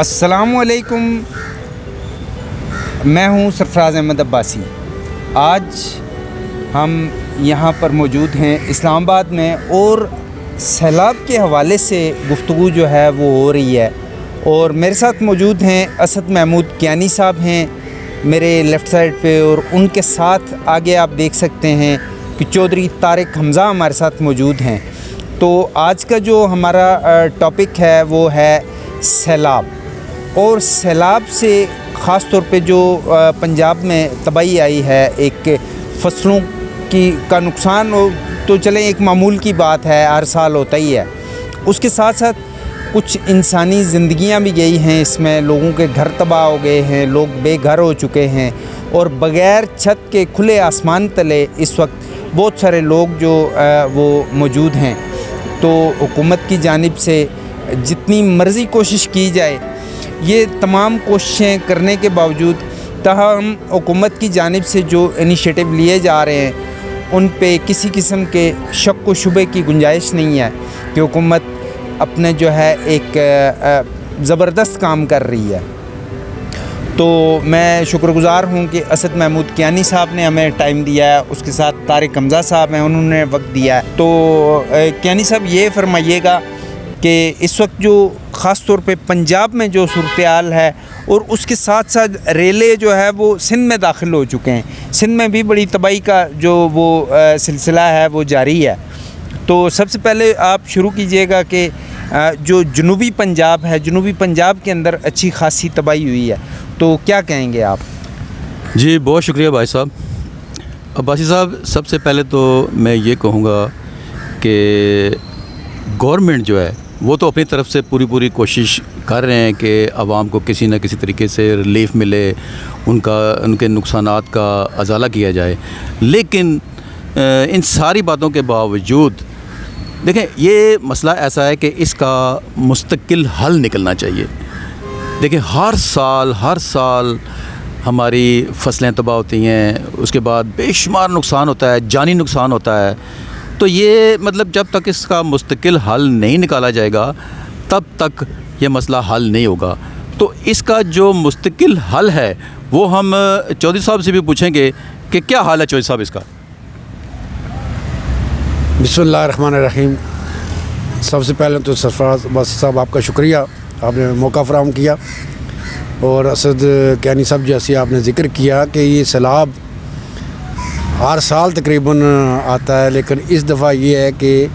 السلام علیکم، میں ہوں سرفراز احمد عباسی۔ آج ہم یہاں پر موجود ہیں اسلام آباد میں، اور سیلاب کے حوالے سے گفتگو جو ہے وہ ہو رہی ہے، اور میرے ساتھ موجود ہیں اسد محمود کیانی صاحب ہیں میرے لیفٹ سائڈ پہ، اور ان کے ساتھ آگے آپ دیکھ سکتے ہیں کہ چودھری طارق حمزہ ہمارے ساتھ موجود ہیں۔ تو آج کا جو ہمارا ٹاپک ہے وہ ہے سیلاب، اور سیلاب سے خاص طور پہ جو پنجاب میں تباہی آئی ہے، ایک فصلوں کا نقصان ہو تو چلیں ایک معمول کی بات ہے، ہر سال ہوتا ہی ہے، اس کے ساتھ ساتھ کچھ انسانی زندگیاں بھی گئی ہیں، اس میں لوگوں کے گھر تباہ ہو گئے ہیں، لوگ بے گھر ہو چکے ہیں، اور بغیر چھت کے کھلے آسمان تلے اس وقت بہت سارے لوگ جو وہ موجود ہیں۔ تو حکومت کی جانب سے جتنی مرضی کوشش کی جائے، یہ تمام کوششیں کرنے کے باوجود تاہم حکومت کی جانب سے جو انیشیٹو لیے جا رہے ہیں ان پہ کسی قسم کے شک و شبے کی گنجائش نہیں ہے کہ حکومت اپنے جو ہے ایک زبردست کام کر رہی ہے۔ تو میں شکر گزار ہوں کہ اسد محمود کیانی صاحب نے ہمیں ٹائم دیا ہے، اس کے ساتھ طارق حمزہ صاحب ہیں، انہوں نے وقت دیا ہے۔ تو کیانی صاحب یہ فرمائیے گا کہ اس وقت جو خاص طور پہ پنجاب میں جو صورتحال ہے، اور اس کے ساتھ ساتھ ریلے جو ہے وہ سندھ میں داخل ہو چکے ہیں، سندھ میں بھی بڑی تباہی کا جو وہ سلسلہ ہے وہ جاری ہے۔ تو سب سے پہلے آپ شروع کیجئے گا کہ جو جنوبی پنجاب ہے، جنوبی پنجاب کے اندر اچھی خاصی تباہی ہوئی ہے، تو کیا کہیں گے آپ؟ جی بہت شکریہ بھائی صاحب۔ عباسی صاحب، سب سے پہلے تو میں یہ کہوں گا کہ گورنمنٹ جو ہے وہ تو اپنی طرف سے پوری کوشش کر رہے ہیں کہ عوام کو کسی نہ کسی طریقے سے ریلیف ملے، ان کے نقصانات کا ازالہ کیا جائے، لیکن ان ساری باتوں کے باوجود دیکھیں یہ مسئلہ ایسا ہے کہ اس کا مستقل حل نکلنا چاہیے۔ دیکھیں ہر سال ہماری فصلیں تباہ ہوتی ہیں، اس کے بعد بے شمار نقصان ہوتا ہے، جانی نقصان ہوتا ہے۔ تو یہ مطلب جب تک اس کا مستقل حل نہیں نکالا جائے گا تب تک یہ مسئلہ حل نہیں ہوگا۔ تو اس کا جو مستقل حل ہے وہ ہم چودھری صاحب سے بھی پوچھیں گے کہ کیا حال ہے چودھری صاحب اس کا؟ بسم اللہ الرحمن الرحیم۔ سب سے پہلے تو سرفراز عباسی صاحب آپ کا شکریہ، آپ نے موقع فراہم کیا، اور اسد کیانی صاحب جیسے آپ نے ذکر کیا کہ یہ سیلاب ہر سال تقریباً آتا ہے، لیکن اس دفعہ یہ ہے کہ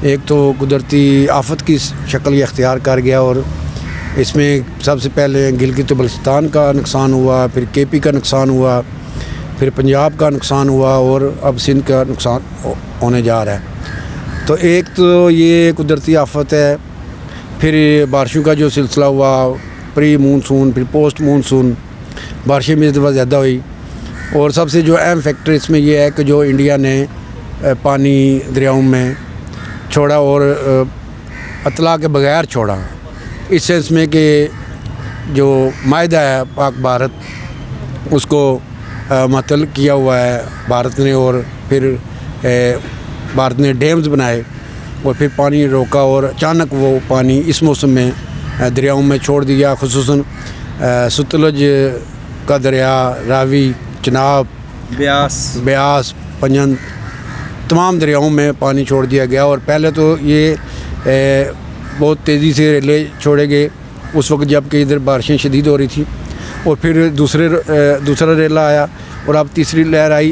ایک تو قدرتی آفت کی شکل یہ اختیار کر گیا، اور اس میں سب سے پہلے گلگت بلتستان کا نقصان ہوا، پھر کے پی کا نقصان ہوا، پھر پنجاب کا نقصان ہوا، اور اب سندھ کا نقصان ہونے جا رہا ہے۔ تو ایک تو یہ قدرتی آفت ہے، پھر بارشوں کا جو سلسلہ ہوا، پری مونسون پھر پوسٹ مونسون، بارشیں بھی اس دفعہ زیادہ ہوئی، اور سب سے جو اہم فیکٹر اس میں یہ ہے کہ جو انڈیا نے پانی دریاؤں میں چھوڑا، اور اطلاع کے بغیر چھوڑا، اس سینس میں کہ جو معاہدہ ہے پاک بھارت اس کو معطل کیا ہوا ہے بھارت نے، اور پھر بھارت نے ڈیمز بنائے اور پھر پانی روکا، اور اچانک وہ پانی اس موسم میں دریاؤں میں چھوڑ دیا، خصوصاً ستلج کا دریا، راوی، چناب، بیاس، پنجن، تمام دریاؤں میں پانی چھوڑ دیا گیا۔ اور پہلے تو یہ بہت تیزی سے ریلے چھوڑے گئے اس وقت جب کہ ادھر بارشیں شدید ہو رہی تھیں، اور پھر دوسرا ریلا آیا، اور اب تیسری لہر آئی۔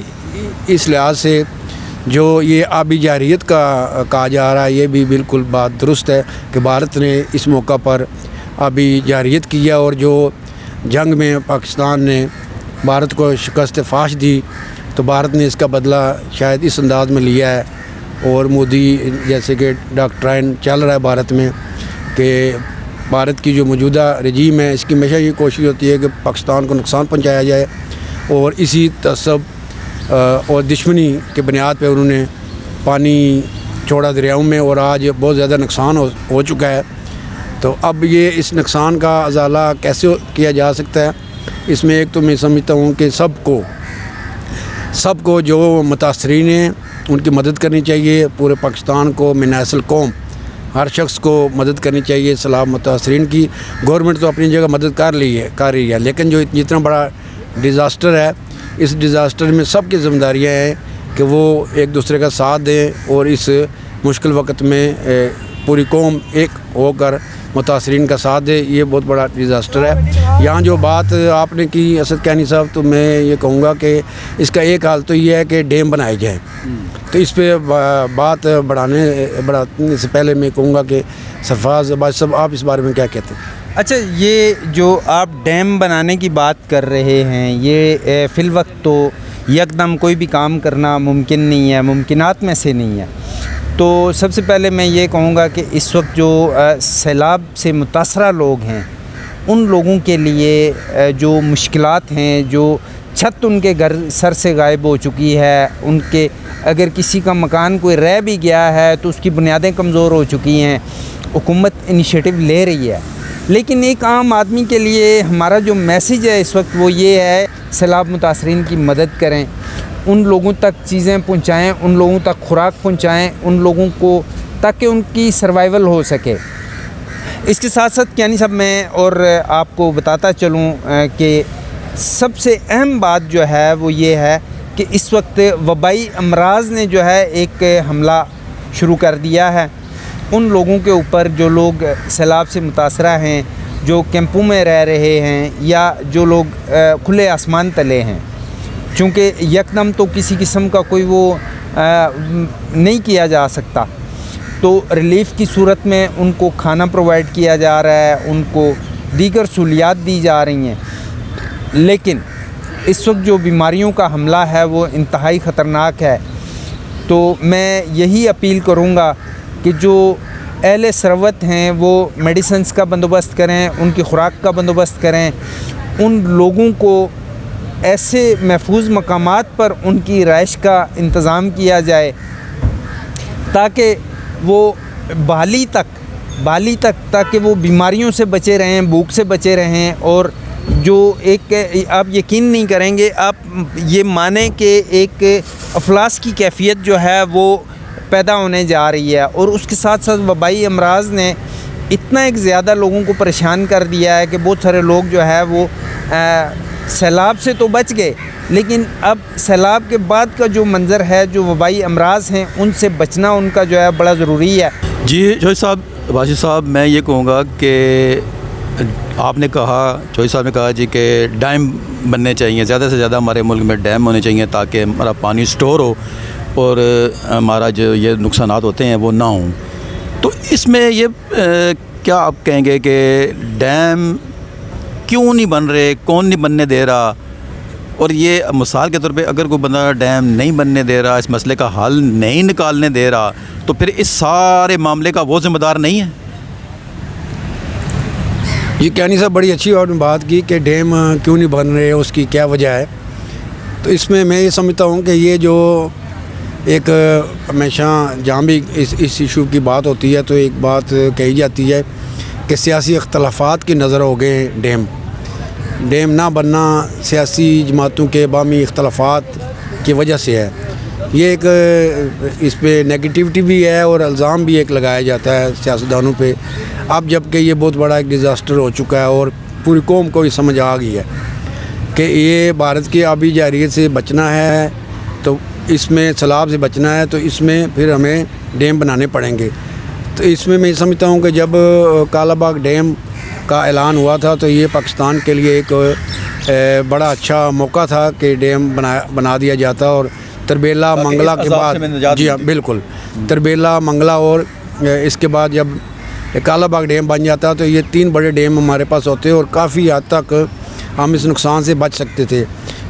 اس لحاظ سے جو یہ آبی جارحیت کا کہا جا رہا ہے، یہ بھی بالکل بات درست ہے کہ بھارت نے اس موقع پر آبی جارحیت کیا، اور جو جنگ میں پاکستان نے بھارت کو شکست فاش دی، تو بھارت نے اس کا بدلہ شاید اس انداز میں لیا ہے، اور مودی جیسے کہ ڈاکٹرائن چل رہا ہے بھارت میں کہ بھارت کی جو موجودہ رجیم ہے اس کی ہمیشہ یہ کوشش ہوتی ہے کہ پاکستان کو نقصان پہنچایا جائے، اور اسی تعصب اور دشمنی کے بنیاد پہ انہوں نے پانی چھوڑا دریاؤں میں، اور آج بہت زیادہ نقصان ہو چکا ہے۔ تو اب یہ اس نقصان کا ازالہ کیسے کیا جا سکتا ہے؟ اس میں ایک تو میں سمجھتا ہوں کہ سب کو جو متاثرین ہیں ان کی مدد کرنی چاہیے، پورے پاکستان کو من حیث القوم ہر شخص کو مدد کرنی چاہیے سیلاب متاثرین کی. گورنمنٹ تو اپنی جگہ مدد کر رہی ہے, لیکن جو جتنا بڑا ڈیزاسٹر ہے, اس ڈیزاسٹر میں سب کی ذمہ داریاں ہیں کہ وہ ایک دوسرے کا ساتھ دیں اور اس مشکل وقت میں پوری قوم ایک ہو کر متاثرین کا ساتھ دے. یہ بہت بڑا ڈیزاسٹر ہے. یہاں جو بات آپ نے کی اسد کیانی صاحب, تو میں یہ کہوں گا کہ اس کا ایک حال تو یہ ہے کہ ڈیم بنائے جائیں. تو اس پہ بات بڑھانے سے پہلے میں کہوں گا کہ سرفراز عباسی صاحب, آپ اس بارے میں کیا کہتے ہیں؟ اچھا, یہ جو آپ ڈیم بنانے کی بات کر رہے ہیں, یہ فی الوقت تو یکدم کوئی بھی کام کرنا ممکن نہیں ہے, ممکنات میں سے نہیں ہے. تو سب سے پہلے میں یہ کہوں گا کہ اس وقت جو سیلاب سے متاثرہ لوگ ہیں, ان لوگوں کے لیے جو مشکلات ہیں, جو چھت ان کے گھر سر سے غائب ہو چکی ہے, ان کے اگر کسی کا مکان کوئی رہ بھی گیا ہے تو اس کی بنیادیں کمزور ہو چکی ہیں, حکومت انیشیٹو لے رہی ہے. لیکن ایک عام آدمی کے لیے ہمارا جو میسیج ہے اس وقت وہ یہ ہے, سیلاب متاثرین کی مدد کریں, ان لوگوں تک چیزیں پہنچائیں, ان لوگوں تک خوراک پہنچائیں, ان لوگوں کو, تاکہ ان کی سروائیول ہو سکے. اس کے ساتھ ساتھ کیانی صاحب میں اور آپ کو بتاتا چلوں کہ سب سے اہم بات جو ہے وہ یہ ہے کہ اس وقت وبائی امراض نے جو ہے ایک حملہ شروع کر دیا ہے ان لوگوں کے اوپر جو لوگ سیلاب سے متاثرہ ہیں, جو کیمپوں میں رہ رہے ہیں, یا جو لوگ کھلے آسمان تلے ہیں. چونکہ یکدم تو کسی قسم کا کوئی وہ نہیں کیا جا سکتا, تو ریلیف کی صورت میں ان کو کھانا پرووائڈ کیا جا رہا ہے, ان کو دیگر سہولیات دی جا رہی ہیں. لیکن اس وقت جو بیماریوں کا حملہ ہے وہ انتہائی خطرناک ہے. تو میں یہی اپیل کروں گا کہ جو اہل ثروت ہیں وہ میڈیسنز کا بندوبست کریں, ان کی خوراک کا بندوبست کریں, ان لوگوں کو ایسے محفوظ مقامات پر ان کی رہائش کا انتظام کیا جائے تاکہ وہ بحالی تک تاکہ وہ بیماریوں سے بچے رہیں, بھوک سے بچے رہیں. اور جو ایک آپ یقین نہیں کریں گے, آپ یہ مانیں کہ ایک افلاس کی کیفیت جو ہے وہ پیدا ہونے جا رہی ہے, اور اس کے ساتھ ساتھ وبائی امراض نے اتنا ایک زیادہ لوگوں کو پریشان کر دیا ہے کہ بہت سارے لوگ جو ہے وہ سیلاب سے تو بچ گئے, لیکن اب سیلاب کے بعد کا جو منظر ہے, جو وبائی امراض ہیں, ان سے بچنا ان کا جو ہے بڑا ضروری ہے. جی چوہی صاحب, عباسی صاحب, میں یہ کہوں گا کہ آپ نے کہا, چوہی صاحب نے کہا جی کہ ڈیم بننے چاہیے, زیادہ سے زیادہ ہمارے ملک میں ڈیم ہونے چاہیے تاکہ ہمارا پانی سٹور ہو اور ہمارا جو یہ نقصانات ہوتے ہیں وہ نہ ہوں. تو اس میں یہ کیا آپ کہیں گے کہ ڈیم کیوں نہیں بن رہے, کون نہیں بننے دے رہا؟ اور یہ مثال کے طور پہ اگر کوئی بندہ ڈیم نہیں بننے دے رہا, اس مسئلے کا حل نہیں نکالنے دے رہا, تو پھر اس سارے معاملے کا وہ ذمہ دار نہیں ہے؟ یہ کیانی صاحب بڑی اچھی اور بات کی کہ ڈیم کیوں نہیں بن رہے, اس کی کیا وجہ ہے. تو اس میں یہ سمجھتا ہوں کہ یہ جو ایک ہمیشہ جہاں بھی اس ایشو کی بات ہوتی ہے تو ایک بات کہی جاتی ہے کہ سیاسی اختلافات کی نظر ہو گئے. ڈیم نہ بننا سیاسی جماعتوں کے باہمی اختلافات کی وجہ سے ہے. یہ ایک اس پہ نیگیٹیوٹی بھی ہے اور الزام بھی ایک لگایا جاتا ہے سیاستدانوں پہ. اب جب کہ یہ بہت بڑا ایک ڈیزاسٹر ہو چکا ہے اور پوری قوم کو یہ سمجھ آ گئی ہے کہ یہ بھارت کی آبی جارحیت سے بچنا ہے, تو اس میں سیلاب سے بچنا ہے, تو اس میں پھر ہمیں ڈیم بنانے پڑیں گے. تو اس میں سمجھتا ہوں کہ جب کالا باغ ڈیم کا اعلان ہوا تھا تو یہ پاکستان کے لیے ایک بڑا اچھا موقع تھا کہ ڈیم بنا دیا جاتا, اور تربیلا منگلا کے بعد, جی ہاں بالکل, تربیلا منگلا اور اس کے بعد جب کالا باغ ڈیم بن جاتا تو یہ 3 بڑے ڈیم ہمارے پاس ہوتے اور کافی حد تک ہم اس نقصان سے بچ سکتے تھے.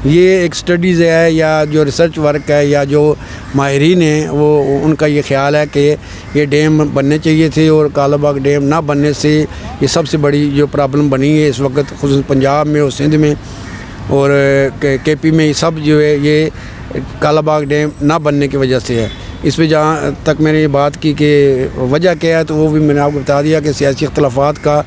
یہ ایک سٹڈیز ہے یا جو ریسرچ ورک ہے یا جو ماہرین ہیں وہ ان کا یہ خیال ہے کہ یہ ڈیم بننے چاہیے تھے, اور کالا باغ ڈیم نہ بننے سے یہ سب سے بڑی جو پرابلم بنی ہے اس وقت خصوصاً پنجاب میں اور سندھ میں اور کے پی میں, یہ سب جو ہے یہ کالا باغ ڈیم نہ بننے کی وجہ سے ہے. اس پہ جہاں تک میں نے یہ بات کی کہ وجہ کیا ہے, تو وہ بھی میں نے آپ کو بتا دیا کہ سیاسی اختلافات کا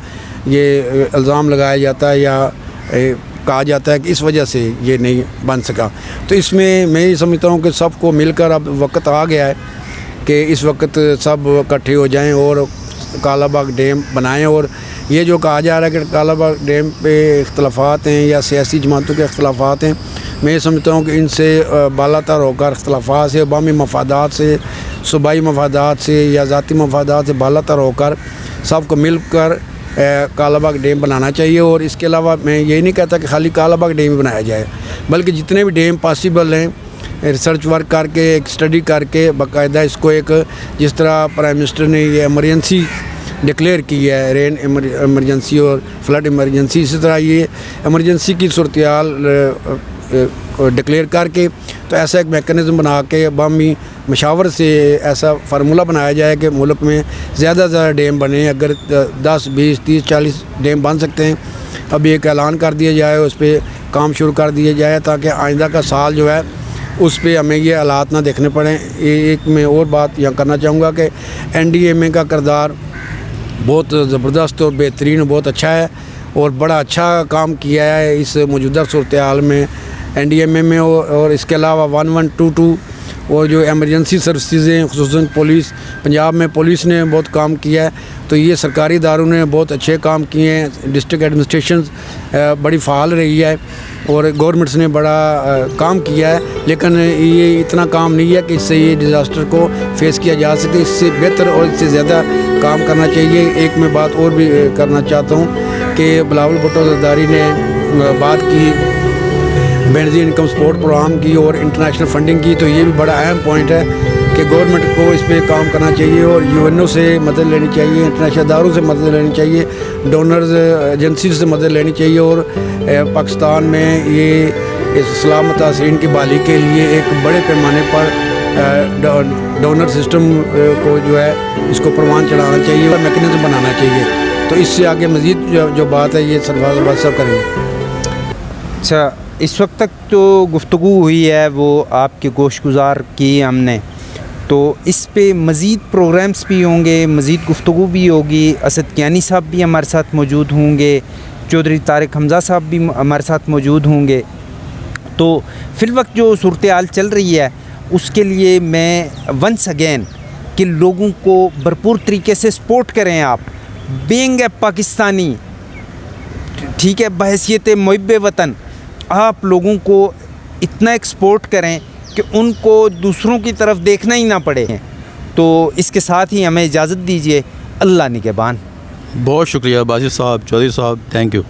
یہ الزام لگایا جاتا ہے یا کہا جاتا ہے کہ اس وجہ سے یہ نہیں بن سکا. تو اس میں یہ سمجھتا ہوں کہ سب کو مل کر اب وقت آ گیا ہے کہ اس وقت سب اکٹھے ہو جائیں اور کالا باغ ڈیم بنائیں. اور یہ جو کہا جا رہا ہے کہ کالا باغ ڈیم پہ اختلافات ہیں یا سیاسی جماعتوں کے اختلافات ہیں, میں یہ سمجھتا ہوں کہ ان سے بالا تر ہو کر اختلافات سے, عوامی مفادات سے, صوبائی مفادات سے یا ذاتی مفادات سے بالا تر ہو کر سب کو مل کر کالا باغ ڈیم بنانا چاہیے. اور اس کے علاوہ میں یہی نہیں کہتا کہ خالی کالا باغ ڈیم ہی بنایا جائے, بلکہ جتنے بھی ڈیم پاسبل ہیں ریسرچ ورک کر کے, ایک اسٹڈی کر کے باقاعدہ اس کو ایک, جس طرح پرائم منسٹر نے یہ ایمرجنسی ڈکلیئر کی ہے, رین ایمرجنسی اور فلڈ ایمرجنسی, اسی طرح یہ ایمرجنسی کی صورتحال ڈکلیئر کر کے تو ایسا ایک میکانزم بنا کے باہمی مشاورت سے ایسا فارمولہ بنایا جائے کہ ملک میں زیادہ سے زیادہ ڈیم بنے. اگر 10 20 30 40 ڈیم بن سکتے ہیں, ابھی ایک اعلان کر دیا جائے, اس پہ کام شروع کر دیا جائے تاکہ آئندہ کا سال جو ہے اس پہ ہمیں یہ حالات نہ دیکھنے پڑیں. ایک میں اور بات یہاں کرنا چاہوں گا کہ NDMA کا کردار بہت زبردست اور بہترین اور بہت اچھا ہے, اور بڑا اچھا کام کیا ہے اس موجودہ صورتحال میں NDMA میں. اور اس کے علاوہ 1122 اور جو ایمرجنسی سروسز ہیں, خصوصاً پولیس, پنجاب میں پولیس نے بہت کام کیا ہے, تو یہ سرکاری اداروں نے بہت اچھے کام کیے ہیں. ڈسٹرکٹ ایڈمنسٹریشن بڑی فعال رہی ہے اور گورنمنٹس نے بڑا کام کیا ہے, لیکن یہ اتنا کام نہیں ہے کہ اس سے یہ ڈیزاسٹر کو فیس کیا جا سکے. اس سے بہتر اور اس سے زیادہ کام کرنا چاہیے. ایک میں بات اور بھی کرنا چاہتا ہوں کہ بلاول بھٹو زرداری نے بات کی بینظیر انکم سپورٹ پروگرام کی اور انٹرنیشنل فنڈنگ کی, تو یہ بھی بڑا اہم پوائنٹ ہے کہ گورنمنٹ کو اس پہ کام کرنا چاہیے اور UNO سے مدد لینی چاہیے, انٹرنیشنل اداروں سے مدد لینی چاہیے, ڈونرز ایجنسیز سے مدد لینی چاہیے. اور پاکستان میں یہ اس سلام متاثرین کی بحالی کے لیے ایک بڑے پیمانے پر ڈونر سسٹم کو جو ہے اس کو پروان چڑھانا چاہیے اور میکینزم بنانا چاہیے. تو اس سے آگے مزید جو بات ہے یہ سرفراز احمد صاحب کریں گے. اچھا, اس وقت تک جو گفتگو ہوئی ہے وہ آپ کے گوش گزار کی ہم نے, تو اس پہ مزید پروگرامز بھی ہوں گے, مزید گفتگو بھی ہوگی. اسد کیانی صاحب بھی ہمارے ساتھ موجود ہوں گے, چودھری طارق حمزہ صاحب بھی ہمارے ساتھ موجود ہوں گے. تو فی الوقت جو صورتحال چل رہی ہے اس کے لیے میں ونس اگین کہ لوگوں کو بھرپور طریقے سے سپورٹ کریں. آپ بینگ اے پاکستانی, ٹھیک ہے, بحیثیت محب وطن آپ لوگوں کو اتنا ایکسپورٹ کریں کہ ان کو دوسروں کی طرف دیکھنا ہی نہ پڑے. تو اس کے ساتھ ہی ہمیں اجازت دیجیے. اللہ نگہبان. بہت شکریہ باجد صاحب, چودھری صاحب, تھینک یو.